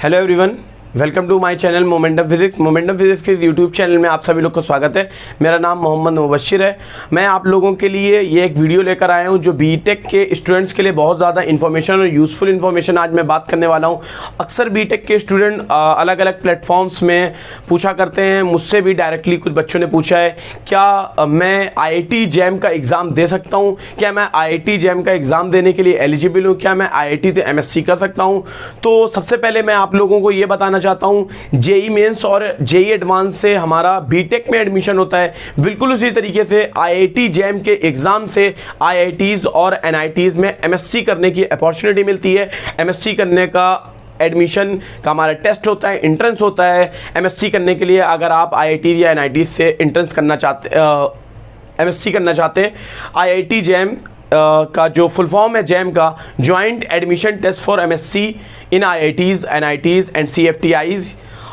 Hello everyone, welcome to my channel momentum physics. Momentum physics के YouTube channel में आप सभी लोग को स्वागत है। मेरा नाम मोहम्मद मुबशिर है। मैं आप लोगों के लिए ये एक वीडियो लेकर आया हूँ जो बीटेक के स्टूडेंट्स के लिए बहुत ज़्यादा इन्फॉर्मेशन और यूज़फुल इन्फॉर्मेशन आज मैं बात करने वाला हूँ। अक्सर बीटेक के स्टूडेंट अलग अलग प्लेटफॉर्म्स में पूछा करते हैं, मुझसे भी डायरेक्टली कुछ बच्चों ने पूछा है, क्या मैं IIT जैम का एग्ज़ाम दे सकता हूँ, क्या मैं IIT जैम का एग्ज़ाम देने के लिए एलिजिबल हूँ, क्या मैं IIT से MSc कर सकता हूँ। तो सबसे पहले मैं आप लोगों को ये बताना चाहता हूं, जेई मेंस और जेई एडवांस से हमारा बीटेक में एडमिशन होता है। बिल्कुल उसी तरीके से IIT जैम के एग्जाम से IITs और NITs में MSc करने की अपॉर्चुनिटी मिलती है। MSc करने का एडमिशन का हमारा टेस्ट होता है, एंट्रेंस होता है। MSc करने के लिए अगर आप IIT या NIT से एंट्रेंस करना चाहते MSc करना चाहते हैं, IIT जैम का जो फुल फॉर्म है जैम का, joint admission test for MSc in IITs, NITs and CFTIs,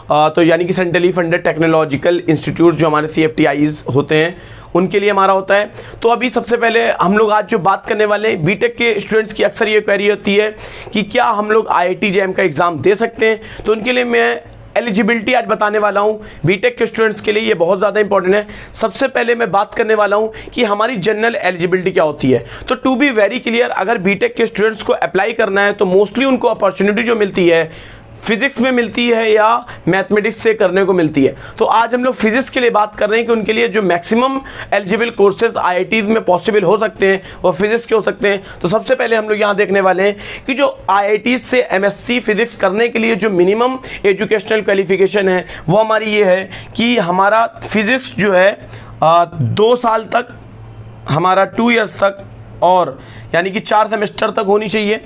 तो यानी कि सेंट्रली फंडेड टेक्नोलॉजिकल इंस्टीट्यूट जो हमारे CFTIs होते हैं उनके लिए हमारा होता है। तो अभी सबसे पहले हम लोग आज जो बात करने वाले हैं, बीटेक के स्टूडेंट्स की अक्सर ये क्वेरी होती है कि क्या हम लोग IIT जैम का एग्ज़ाम दे सकते हैं। तो उनके लिए मैं एलिजिबिलिटी आज बताने वाला हूं। बीटेक के स्टूडेंट्स के लिए ये बहुत ज़्यादा इंपॉर्टेंट है। सबसे पहले मैं बात करने वाला हूं कि हमारी जनरल एलिजिबिलिटी क्या होती है। तो टू बी वेरी क्लियर, अगर बीटेक के स्टूडेंट्स को अप्लाई करना है तो मोस्टली उनको अपॉर्चुनिटी जो मिलती है फिजिक्स में मिलती है या मैथमेटिक्स से करने को मिलती है। तो आज हम लोग फिजिक्स के लिए बात कर रहे हैं कि उनके लिए जो मैक्सिमम एलिजिबल कोर्सेज IIT में पॉसिबल हो सकते हैं वो फिजिक्स के हो सकते हैं। तो सबसे पहले हम लोग यहाँ देखने वाले हैं कि जो IIT से MSc फिजिक्स करने के लिए जो मिनिमम एजुकेशनल क्वालिफिकेशन है वो हमारी ये है कि हमारा फिजिक्स जो है 2 साल तक, हमारा 2 ईयर्स तक, और यानी कि 4 सेमेस्टर तक होनी चाहिए।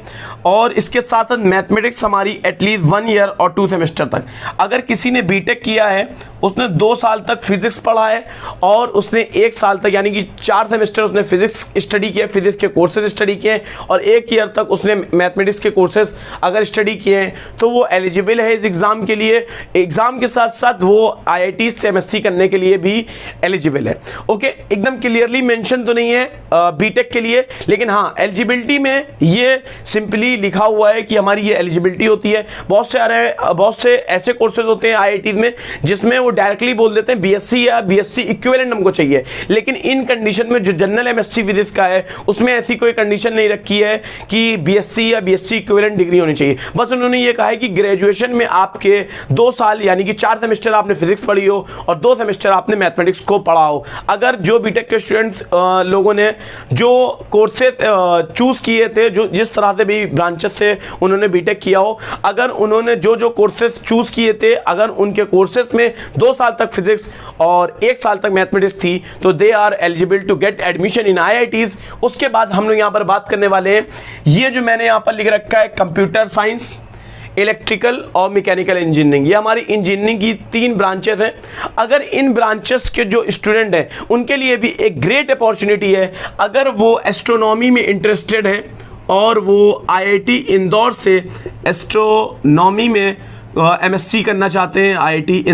और इसके साथ साथ मैथमेटिक्स हमारी एटलीस्ट 1 ईयर और 2 सेमेस्टर तक। अगर किसी ने बीटेक किया है, उसने 2 साल तक फिजिक्स पढ़ा है और उसने 1 साल तक यानी कि 4 सेमेस्टर उसने फिजिक्स स्टडी किया, फिजिक्स के कोर्सेज स्टडी किए, और 1 ईयर तक उसने मैथमेटिक्स के कोर्सेज अगर स्टडी किए हैं, तो वो एलिजिबल है इस एग्ज़ाम के लिए। एग्ज़ाम के साथ साथ वो IIT से MSc करने के लिए भी एलिजिबल है। ओके, एकदम क्लियरली मेंशन तो नहीं है बीटेक के लिए, लेकिन हाँ एलिजिबिलिटी में ये सिंपली लिखा हुआ है कि हमारी ये एलिजिबिलिटी होती है। बहुत से ऐसे कोर्सेज होते हैं IIT में जिसमें वो डायरेक्टली बोल देते हैं BSc या BSc इक्विवेलेंट हमको चाहिए, लेकिन इन कंडीशन में जो जनरल MSc फिजिक्स का है उसमें ऐसी कोई कंडीशन नहीं रखी है कि BSc या BSc इक्विवेलेंट डिग्री होनी चाहिए। बस उन्होंने ये कहा है कि ग्रेजुएशन में आपके 2 साल यानी कि 4 सेमेस्टर आपने फिजिक्स पढ़ी हो और 2 सेमेस्टर आपने मैथमेटिक्स को पढ़ा हो। अगर जो बीटेक के स्टूडेंट्स लोगों ने जो कोर्सेज चूज किए थे, जो जिस तरह से भी ब्रांचेस से उन्होंने बीटेक किया हो, अगर उन्होंने जो कोर्सेज चूज किए थे, अगर उनके कोर्सेज में 2 साल तक फिजिक्स और 1 साल तक मैथमेटिक्स थी, तो they are eligible to get admission in IITs। उसके बाद हम लोग यहाँ पर बात करने वाले हैं, ये जो मैंने यहाँ पर लिख रखा है, कंप्यूटर साइंस, इलेक्ट्रिकल और मैकेनिकल इंजीनियरिंग, ये हमारी इंजीनियरिंग की 3 ब्रांचेस हैं। अगर इन ब्रांचेस के जो स्टूडेंट हैं उनके लिए भी एक ग्रेट अपॉर्चुनिटी है। अगर वो एस्ट्रोनॉमी में इंटरेस्टेड है और वो IIT इंदौर से एस्ट्रोनॉमी में MSc करना चाहते हैं, IIT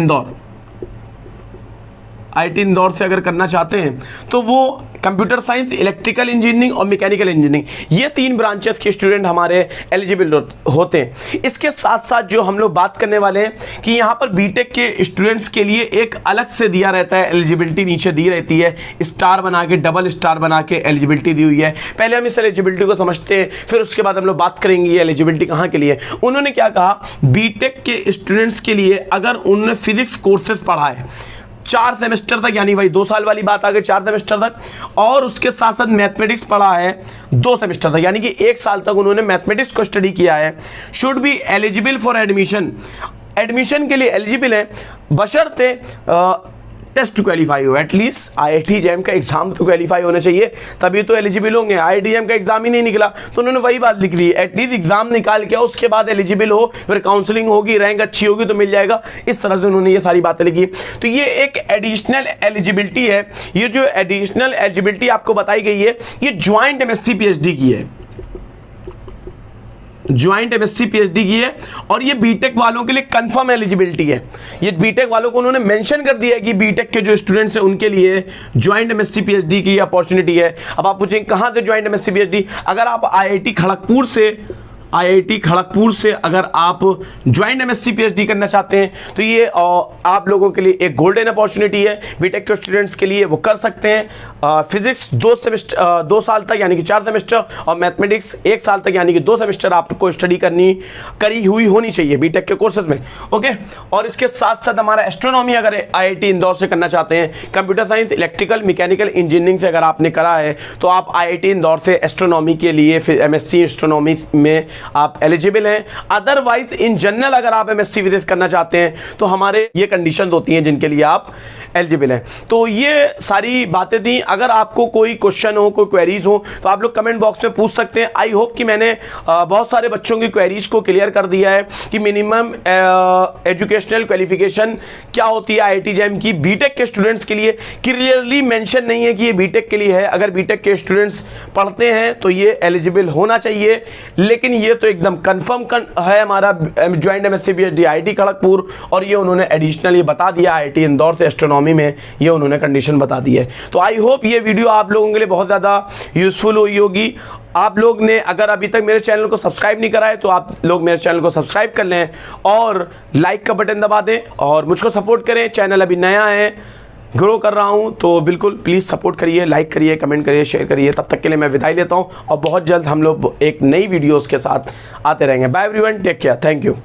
इंदौर से अगर करना चाहते हैं, तो वो कंप्यूटर साइंस, इलेक्ट्रिकल इंजीनियरिंग और मैकेनिकल इंजीनियरिंग, ये 3 ब्रांचेस के स्टूडेंट हमारे एलिजिबल होते हैं। इसके साथ साथ जो हम लोग बात करने वाले हैं कि यहाँ पर बीटेक के स्टूडेंट्स के लिए एक अलग से दिया रहता है एलिजिबिलिटी, नीचे दी रहती है स्टार बना के, डबल स्टार बना के एलिजिबिलिटी दी हुई है। पहले हम इस एलिजिबिलिटी को समझते हैं, फिर उसके बाद हम लोग बात करेंगे ये एलिजिबिलिटी कहाँ के लिए। उन्होंने क्या कहा, बीटेक के स्टूडेंट्स के लिए अगर उन्होंने फिजिक्स कोर्सेज पढ़ा है 4 सेमेस्टर तक, यानी भाई 2 साल वाली बात आ गई, 4 सेमेस्टर तक, और उसके साथ साथ मैथमेटिक्स पढ़ा है 2 सेमेस्टर तक, यानी कि 1 साल तक उन्होंने मैथमेटिक्स को स्टडी किया है, should be eligible for admission. Admission के लिए एलिजिबल है बशर्ते टेस्ट क्वालिफाई हो, एटलीस्ट IIT जैम का एग्जाम तो क्वालिफाई होना चाहिए, तभी तो एलिजिबल होंगे। IIT जैम का एग्जाम ही नहीं निकला तो उन्होंने वही बात लिख ली, एटलीस्ट एग्जाम निकाल के उसके बाद एलिजिबल हो, फिर काउंसलिंग होगी, रैंक अच्छी होगी तो मिल जाएगा। इस तरह से उन्होंने ये सारी बातें लिखी। तो ये एक एडिशनल एलिजिबिलिटी है। ये जो एडिशनल एलिजिबिलिटी आपको बताई गई है, ये ज्वाइंट MSc PhD की है, ज्वाइंट MSc PhD की है, और ये बीटेक वालों के लिए कंफर्म एलिजिबिलिटी है। ये बीटेक वालों को उन्होंने मेंशन कर दिया है कि बीटेक के जो स्टूडेंट्स हैं उनके लिए ज्वाइंट MSc PhD की अपॉर्चुनिटी है। अब आप पूछेंगे कहाँ से ज्वाइंट MSc PhD? अगर आप IIT खड़गपुर से IIT खड़गपुर से अगर आप ज्वाइंट MSc PhD करना चाहते हैं तो ये आप लोगों के लिए एक गोल्डन अपॉर्चुनिटी है। बीटेक के स्टूडेंट्स के लिए वो कर सकते हैं। फिजिक्स 2 साल तक यानी कि 4 सेमेस्टर और मैथमेटिक्स 1 साल तक यानी कि 2 सेमेस्टर आपको स्टडी करी हुई होनी चाहिए बीटेक के कोर्सेज में। ओके, और इसके साथ साथ हमारा एस्ट्रोनॉमी अगर IIT इंदौर से करना चाहते हैं, computer science, electrical, mechanical engineering से अगर आपने करा है तो आप IIT इंदौर से एस्ट्रोनॉमी के लिए फिर MSc एस्ट्रोनॉमी में आप एलिजिबल हैं। अदरवाइज इन जनरल अगर आप MSc फिजिक्स करना चाहते हैं तो हमारे ये कंडीशंस होती हैं जिनके लिए आप एलिजिबल हैं। तो ये सारी बातें थी। अगर आपको कोई क्वेश्चन हो, कोई क्वेरीज हो तो आप लोग कमेंट बॉक्स में पूछ सकते हैं। आई होप कि मैंने बहुत सारे बच्चों की क्वेरीज को क्लियर कर दिया है कि मिनिमम एजुकेशनल क्वालिफिकेशन क्या होती है IIT जैम की बीटेक के स्टूडेंट्स के लिए। क्लियरली मेंशन नहीं है कि ये बीटेक के लिए है। अगर बीटेक के स्टूडेंट्स पढ़ते हैं तो ये एलिजिबल होना चाहिए, लेकिन ये तो एकदम कंफर्म है हमारा joint MSc PhD IIT Kharagpur, और ये उन्होंने एडिशनल ये बता दिया IIT इंदौर से एस्ट्रोनॉमी में ये उन्होंने कंडीशन बता दी है। तो आई होप ये वीडियो आप लोगों के लिए बहुत ज़्यादा यूजफुल हुई होगी। आप लोग ने अगर अभी तक मेरे चैनल को सब्सक्राइब नहीं करा है तो आप लोग मेरे चैनल को सब्सक्राइब कर लें और लाइक का बटन दबा दें और मुझको सपोर्ट करें। चैनल अभी नया है, ग्रो कर रहा हूं, तो बिल्कुल प्लीज़ सपोर्ट करिए, लाइक करिए, कमेंट करिए, शेयर करिए। तब तक के लिए मैं विदाई लेता हूं और बहुत जल्द हम लोग एक नई वीडियोस के साथ आते रहेंगे। Bye everyone, take care, thank you.